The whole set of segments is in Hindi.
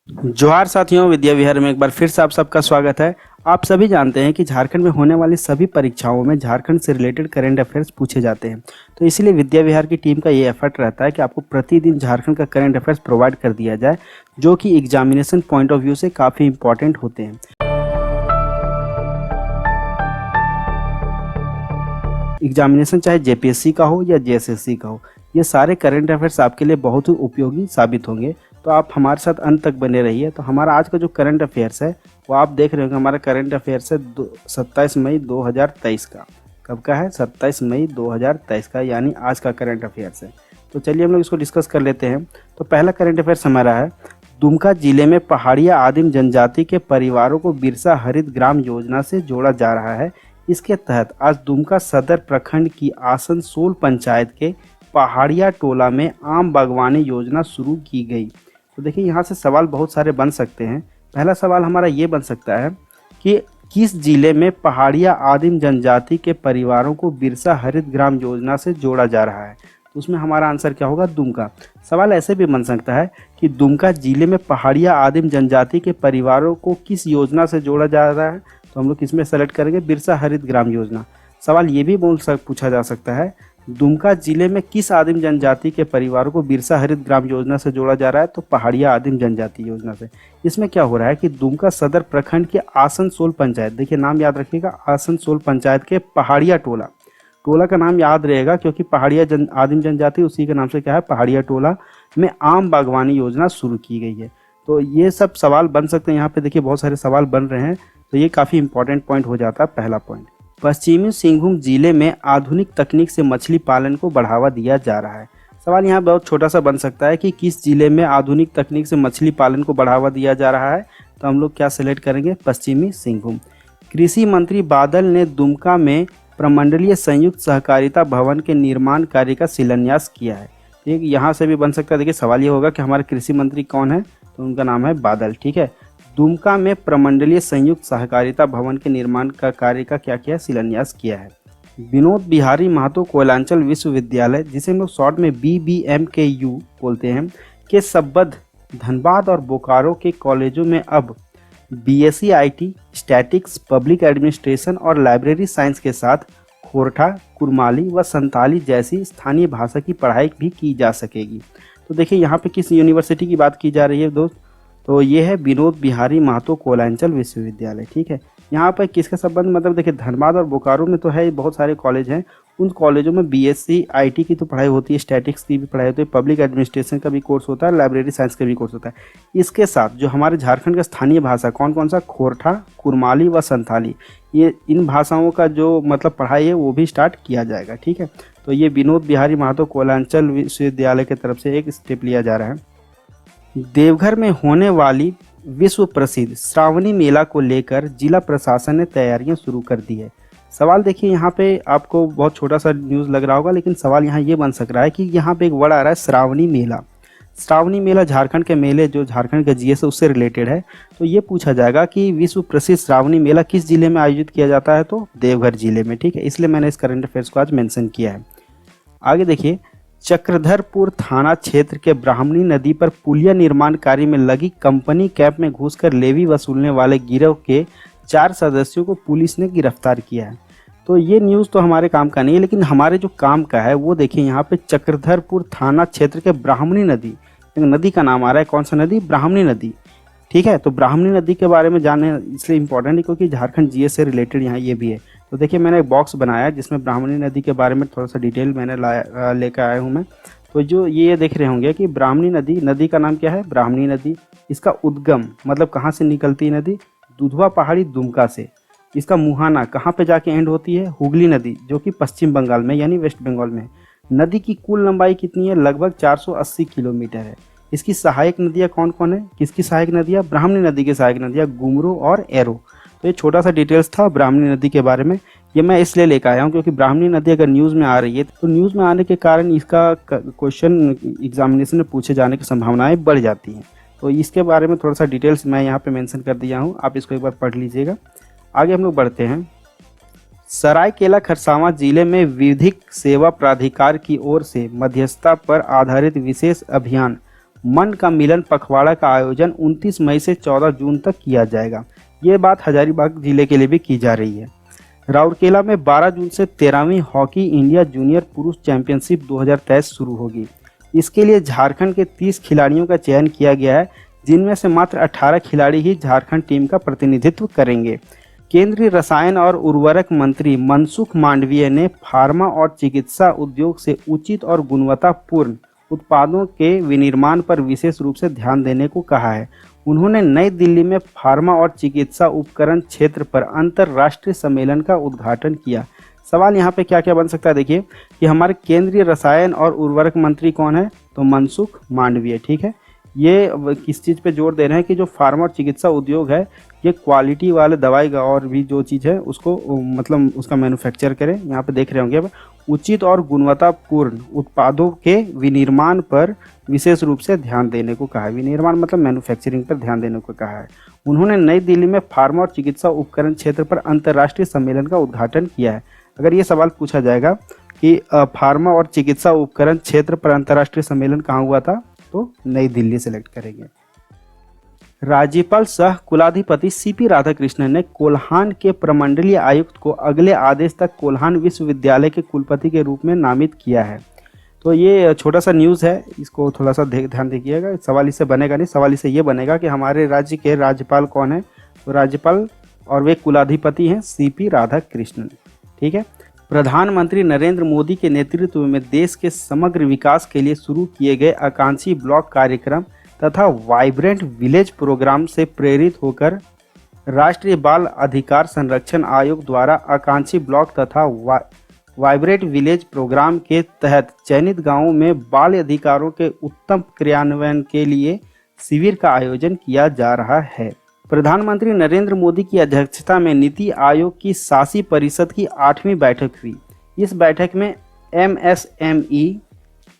जोहार साथियों, विद्या विहार में एक बार फिर से आप सबका स्वागत है। आप सभी जानते हैं कि झारखंड में होने वाली सभी परीक्षाओं में झारखंड से रिलेटेड करंट अफेयर्स पूछे जाते हैं। तो इसीलिए विद्या विहार की टीम का ये एफर्ट रहता है कि आपको प्रतिदिन झारखंड का करंट अफेयर्स प्रोवाइड कर दिया जाए, जो कि एग्जामिनेशन पॉइंट ऑफ व्यू से काफ़ी इंपॉर्टेंट होते हैं। एग्जामिनेशन चाहे जेपीएससी का हो या जेएसएससी का हो, ये सारे करंट अफेयर्स आपके लिए बहुत ही उपयोगी साबित होंगे। तो आप हमारे साथ अंत तक बने रहिए। तो हमारा आज का जो करंट अफेयर्स है वो आप देख रहे होंगे। हमारा करंट अफेयर्स है 27 मई 2023 का। कब का है? 27 मई 2023 का, यानी आज का करंट अफेयर्स है। तो चलिए हम लोग इसको डिस्कस कर लेते हैं। तो पहला करंट अफेयर्स हमारा है, दुमका जिले में पहाड़िया आदिम जनजाति के परिवारों को बिरसा हरित ग्राम योजना से जोड़ा जा रहा है। इसके तहत आज दुमका सदर प्रखंड की आसनसोल पंचायत के पहाड़िया टोला में आम बागवानी योजना शुरू की गई। तो देखिए, यहाँ से सवाल बहुत सारे बन सकते हैं। पहला सवाल हमारा ये बन सकता है कि किस जिले में पहाड़िया आदिम जनजाति के परिवारों को बिरसा हरित ग्राम योजना से जोड़ा जा रहा है? तो उसमें हमारा आंसर क्या होगा? दुमका। सवाल ऐसे भी बन सकता है कि दुमका जिले में पहाड़िया आदिम जनजाति के परिवारों को किस योजना से जोड़ा जा रहा है? तो हम लोग किसमें सेलेक्ट करेंगे? बिरसा हरित ग्राम योजना। सवाल ये भी पूछा जा सकता है, दुमका जिले में किस आदिम जनजाति के परिवारों को बिरसा हरित ग्राम योजना से जोड़ा जा रहा है? तो पहाड़िया आदिम जनजाति योजना से। इसमें क्या हो रहा है कि दुमका सदर प्रखंड के आसनसोल पंचायत, देखिए नाम याद रखिएगा, आसनसोल पंचायत के पहाड़िया टोला, टोला का नाम याद रहेगा क्योंकि पहाड़िया आदिम जनजाति उसी के नाम से क्या है, पहाड़िया टोला में आम बागवानी योजना शुरू की गई है। तो ये सब सवाल बन सकते हैं। यहाँ पे देखिए बहुत सारे सवाल बन रहे हैं, तो ये काफ़ी इंपॉर्टेंट पॉइंट हो जाता है। पहला पॉइंट, पश्चिमी सिंहभूम जिले में आधुनिक तकनीक से मछली पालन को बढ़ावा दिया जा रहा है। सवाल यहाँ बहुत छोटा सा बन सकता है कि किस जिले में आधुनिक तकनीक से मछली पालन को बढ़ावा दिया जा रहा है? तो हम लोग क्या सिलेक्ट करेंगे? पश्चिमी सिंहभूम। कृषि मंत्री बादल ने दुमका में प्रमंडलीय संयुक्त सहकारिता भवन के निर्माण कार्य का शिलान्यास किया है। ठीक, यहाँ से भी बन सकता है। देखिए सवाल ये होगा कि हमारे कृषि मंत्री कौन है? तो उनका नाम है बादल। ठीक है, दुमका में प्रमंडलीय संयुक्त सहकारिता भवन के निर्माण का कार्य का क्या किया? शिलान्यास किया है। विनोद बिहारी महतो कोयलांचल विश्वविद्यालय, जिसे हम लोग शॉर्ट में BBMKU बोलते हैं, के संबद्ध धनबाद और बोकारो के कॉलेजों में अब BSc IT, statics, public administration और लाइब्रेरी साइंस के साथ खोरठा, कुरमाली व संताली जैसी स्थानीय भाषा की पढ़ाई भी की जा सकेगी। तो देखिए यहाँ पे किस यूनिवर्सिटी की बात की जा रही है दोस्त? तो ये है विनोद बिहारी महतो कोयलांचल विश्वविद्यालय। ठीक है, यहाँ पर किसका संबंध, मतलब देखिए धनबाद और बोकारो में तो है बहुत सारे कॉलेज हैं। उन कॉलेजों में BSc IT की तो पढ़ाई होती है, स्टैटिक्स की भी पढ़ाई होती है, पब्लिक एडमिनिस्ट्रेशन का भी कोर्स होता है, लाइब्रेरी साइंस का भी कोर्स होता है। इसके साथ जो हमारे झारखंड का स्थानीय भाषा कौन कौन सा? खोरठा, कुरमाली व संथाली, ये इन भाषाओं का जो मतलब पढ़ाई है वो भी स्टार्ट किया जाएगा। ठीक है, तो ये विनोद बिहारी महतो कोयलांचल विश्वविद्यालय की तरफ से एक स्टेप लिया जा रहा है। देवघर में होने वाली विश्व प्रसिद्ध श्रावणी मेला को लेकर जिला प्रशासन ने तैयारियां शुरू कर दी है। सवाल देखिए यहाँ पे आपको बहुत छोटा सा न्यूज़ लग रहा होगा, लेकिन सवाल यहाँ ये बन सक रहा है कि यहाँ पे एक वर्ड आ रहा है श्रावणी मेला। श्रावणी मेला झारखंड के मेले जो झारखंड का GS है उससे रिलेटेड है। तो ये पूछा जाएगा कि विश्व प्रसिद्ध श्रावणी मेला किस जिले में आयोजित किया जाता है? तो देवघर जिले में। ठीक है, इसलिए मैंने इस करंट अफेयर्स को आज मेंशन किया है। आगे देखिए, चक्रधरपुर थाना क्षेत्र के ब्राह्मणी नदी पर पुलिया निर्माण कार्य में लगी कंपनी कैंप में घुसकर लेवी वसूलने वाले गिरोह के 4 सदस्यों को पुलिस ने गिरफ्तार किया है। तो ये न्यूज़ तो हमारे काम का नहीं है, लेकिन हमारे जो काम का है वो देखिए यहाँ पे चक्रधरपुर थाना क्षेत्र के ब्राह्मणी नदी, नदी का नाम आ रहा है, कौन सा नदी? ब्राह्मणी नदी। ठीक है, तो ब्राह्मणी नदी के बारे में जानने इसलिए इम्पोर्टेंट है क्योंकि झारखंड GS से रिलेटेड यहाँ ये भी है। तो देखिए मैंने एक बॉक्स बनाया जिसमें ब्राह्मणी नदी के बारे में थोड़ा सा डिटेल मैंने लेकर आया हूँ मैं। तो जो ये देख रहे होंगे कि ब्राह्मणी नदी, नदी का नाम क्या है? ब्राह्मणी नदी। इसका उद्गम मतलब कहाँ से निकलती है नदी? दुधवा पहाड़ी दुमका से। इसका मुहाना कहाँ पे जाके एंड होती है? हुगली नदी, जो कि पश्चिम बंगाल में यानी वेस्ट बंगाल में। नदी की कुल लंबाई कितनी है? लगभग 480 किलोमीटर है। इसकी सहायक नदियाँ कौन कौन है? किसकी सहायक नदियाँ? ब्राह्मणी नदी की सहायक नदियाँ गुमरो और एरो। तो ये छोटा सा डिटेल्स था ब्राह्मणी नदी के बारे में। ये मैं इसलिए लेकर आया हूँ क्योंकि ब्राह्मणी नदी अगर न्यूज़ में आ रही है तो न्यूज़ में आने के कारण इसका क्वेश्चन एग्जामिनेशन में पूछे जाने की संभावनाएं बढ़ जाती हैं। तो इसके बारे में थोड़ा सा डिटेल्स मैं यहाँ पे मेंशन कर दिया हूँ, आप इसको एक बार पढ़ लीजिएगा। आगे हम लोग बढ़ते हैं। सरायकेला खरसावां जिले में विधिक सेवा प्राधिकार की ओर से मध्यस्थता पर आधारित विशेष अभियान मन का मिलन पखवाड़ा का आयोजन 29 मई से 14 जून तक किया जाएगा। ये बात हजारीबाग जिले के लिए भी की जा रही है। राउरकेला में 12 जून से 13वीं हॉकी इंडिया जूनियर पुरुष चैंपियनशिप 2023 शुरू होगी। इसके लिए झारखंड के 30 खिलाड़ियों का चयन किया गया है, जिनमें से मात्र 18 खिलाड़ी ही झारखंड टीम का प्रतिनिधित्व करेंगे। केंद्रीय रसायन और उर्वरक मंत्री मनसुख मांडविया ने फार्मा और चिकित्सा उद्योग से उचित और गुणवत्तापूर्ण उत्पादों के विनिर्माण पर विशेष रूप से ध्यान देने को कहा है। उन्होंने नई दिल्ली में फार्मा और चिकित्सा उपकरण क्षेत्र पर अंतर्राष्ट्रीय सम्मेलन का उद्घाटन किया। सवाल यहाँ पे क्या क्या बन सकता है, देखिए कि हमारे केंद्रीय रसायन और उर्वरक मंत्री कौन है, तो मनसुख मांडविया। ठीक है, ये किस चीज़ पे जोर दे रहे हैं कि जो फार्मा और चिकित्सा उद्योग है ये क्वालिटी वाले दवाई का और भी जो चीज़ है उसको मतलब उसका मैन्युफैक्चर करें। यहाँ पे देख रहे होंगे अब उचित और गुणवत्तापूर्ण उत्पादों के विनिर्माण पर विशेष रूप से ध्यान देने को कहा है। विनिर्माण मतलब मैन्युफैक्चरिंग पर ध्यान देने को कहा है। उन्होंने नई दिल्ली में फार्मा और चिकित्सा उपकरण क्षेत्र पर अंतर्राष्ट्रीय सम्मेलन का उद्घाटन किया है। अगर ये सवाल पूछा जाएगा कि फार्मा और चिकित्सा उपकरण क्षेत्र पर अंतर्राष्ट्रीय सम्मेलन कहाँ हुआ था, तो नई दिल्ली सेलेक्ट करेंगे। राज्यपाल सह कुलाधिपति सीपी राधाकृष्णन ने कोल्हान के प्रमंडलीय आयुक्त को अगले आदेश तक कोल्हान विश्वविद्यालय के कुलपति के रूप में नामित किया है। तो ये छोटा सा न्यूज़ है, इसको थोड़ा सा ध्यान दीजिएगा। सवाल इससे बनेगा नहीं, सवाल इससे ये बनेगा कि हमारे राज्य के राज्यपाल कौन है, तो राज्यपाल और वे कुलाधिपति हैं सीपी राधाकृष्णन। ठीक है, प्रधानमंत्री नरेंद्र मोदी के नेतृत्व में देश के समग्र विकास के लिए शुरू किए गए आकांक्षी ब्लॉक कार्यक्रम तथा वाइब्रेंट विलेज प्रोग्राम से प्रेरित होकर राष्ट्रीय बाल अधिकार संरक्षण आयोग द्वारा आकांक्षी ब्लॉक तथा वाइब्रेंट विलेज प्रोग्राम के तहत चयनित गांवों में बाल अधिकारों के उत्तम क्रियान्वयन के लिए शिविर का आयोजन किया जा रहा है। प्रधानमंत्री नरेंद्र मोदी की अध्यक्षता में नीति आयोग की शासी परिषद की 8वीं बैठक हुई। इस बैठक में MSME,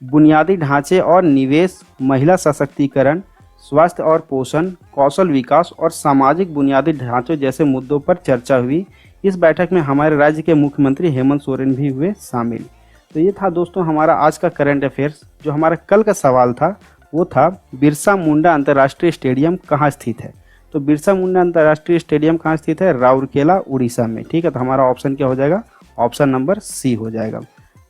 बुनियादी ढांचे और निवेश, महिला सशक्तिकरण, स्वास्थ्य और पोषण, कौशल विकास और सामाजिक बुनियादी ढांचों जैसे मुद्दों पर चर्चा हुई। इस बैठक में हमारे राज्य के मुख्यमंत्री हेमंत सोरेन भी हुए शामिल। तो ये था दोस्तों हमारा आज का करंट अफेयर्स। जो हमारा कल का सवाल था वो था बिरसा मुंडा अंतर्राष्ट्रीय स्टेडियम कहाँ स्थित है। तो बिरसा मुंडा अंतर्राष्ट्रीय स्टेडियम कहाँ स्थित है, राउरकेला उड़ीसा में। ठीक है, तो हमारा ऑप्शन क्या हो जाएगा, ऑप्शन नंबर सी हो जाएगा।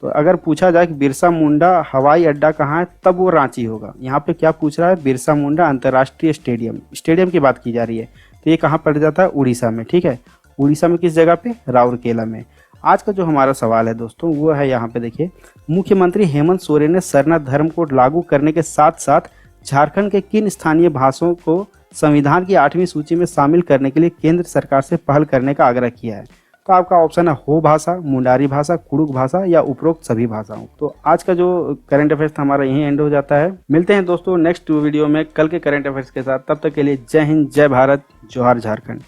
तो अगर पूछा जाए कि बिरसा मुंडा हवाई अड्डा कहाँ है, तब वो रांची होगा। यहाँ पे क्या पूछ रहा है, बिरसा मुंडा अंतर्राष्ट्रीय स्टेडियम की बात की जा रही है, तो ये कहाँ पड़ जाता है, उड़ीसा में। ठीक है, उड़ीसा में किस जगह पे, राउरकेला में। आज का जो हमारा सवाल है दोस्तों वो है यहाँ पे देखिए, मुख्यमंत्री हेमंत सोरेन ने सरना धर्म को लागू करने के साथ साथ झारखंड के किन स्थानीय भाषाओं को संविधान की 8वीं सूची में शामिल करने के लिए केंद्र सरकार से पहल करने का आग्रह किया है। तो आपका ऑप्शन है हो भाषा, मुंडारी भाषा, कुड़ुक भाषा या उपरोक्त सभी भाषाओं। तो आज का जो करंट अफेयर्स था हमारा यहीं एंड हो जाता है। मिलते हैं दोस्तों नेक्स्ट वीडियो में कल के करंट अफेयर्स के साथ। तब तक के लिए जय हिंद, जय भारत, जोहार झारखंड।